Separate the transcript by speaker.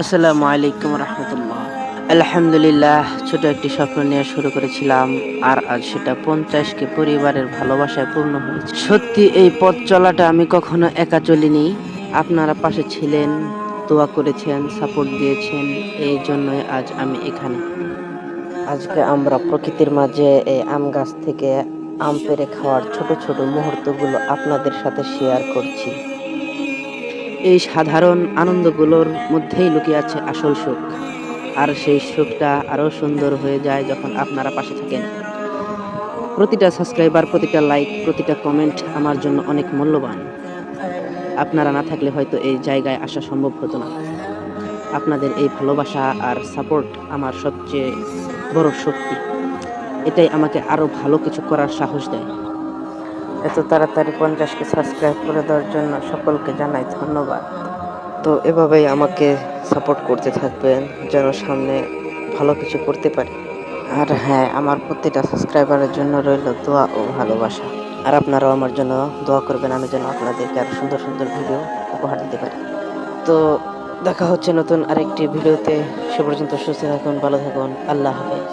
Speaker 1: আসসালামু আলাইকুম রহমতুল্লাহ। আলহামদুলিল্লাহ, ছোট একটি স্বপ্ন নিয়ে শুরু করেছিলাম, আর আজ সেটা 50কে পরিবারের ভালোবাসায় পূর্ণ হয়েছে। সত্যি এই পথ চলাটা আমি কখনো একা চলিনি। আপনারা পাশে ছিলেন, দোয়া করেছেন, সাপোর্ট দিয়েছেন, এই জন্যই আজ আমি এখানে। আজকে আমরা প্রকৃতির মাঝে এই আম গাছ থেকে আম পেড়ে খাওয়ার ছোট ছোট মুহূর্তগুলো আপনাদের সাথে শেয়ার করছি। এই সাধারণ আনন্দগুলোর মধ্যেই লুকিয়ে আছে আসল সুখ। আর সেই সুখটা আরো সুন্দর হয়ে যায় যখন আপনারা পাশে থাকেন। প্রতিটা সাবস্ক্রাইবার, প্রতিটা লাইক, প্রতিটা কমেন্ট আমার জন্য অনেক মূল্যবান। আপনারা না থাকলে হয়তো এই জায়গায় আসা সম্ভব হতো না। আপনাদের এই ভালোবাসা আর সাপোর্ট আমার সবচেয়ে বড় শক্তি। এটাই আমাকে আরো ভালো কিছু করার সাহস দেয়। এত তাড়াতাড়ি 50কে সাবস্ক্রাইব করে দেওয়ার জন্য সকলকে জানাই ধন্যবাদ। তো এভাবেই আমাকে সাপোর্ট করতে থাকবেন যেন সামনে ভালো কিছু করতে পারি। আর হ্যাঁ, আমার প্রতিটা সাবস্ক্রাইবারের জন্য রইল দোয়া ও ভালোবাসা। আর আপনারাও আমার জন্য দোয়া করবেন, আমি যেন আপনাদেরকে আরো সুন্দর সুন্দর ভিডিও উপহার দিতে পারি। তো দেখা হচ্ছে নতুন আরেকটি ভিডিওতে। সে পর্যন্ত সুস্থ থাকুন, ভালো থাকুন। আল্লাহ হাফেজ।